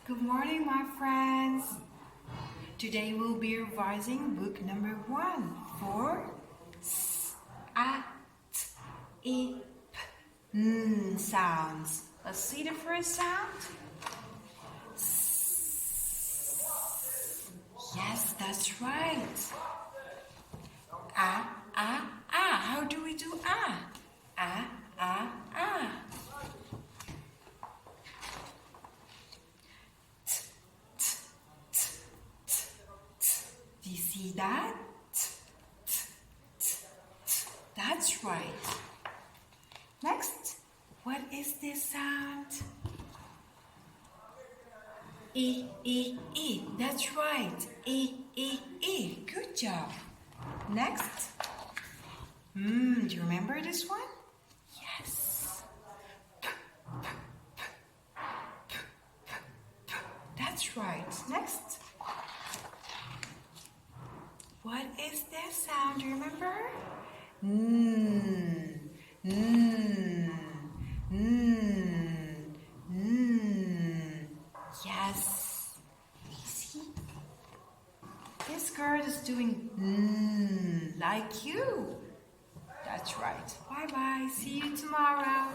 Good morning, my friends. Today we'll be revising book number 1 for s, a, t, I, p, n sounds. Let's see the first sound. S. Yes, that's right. A, a, a. How do we do a? A, a, a. Do you see that? That's right. Next, what is this sound? I. That's right. I. Good job. Next. Do you remember this one? Yes. That's right. Next. What is this sound? Do you remember? Yes. See? This girl is doing like you. That's right. Bye-bye. See you tomorrow.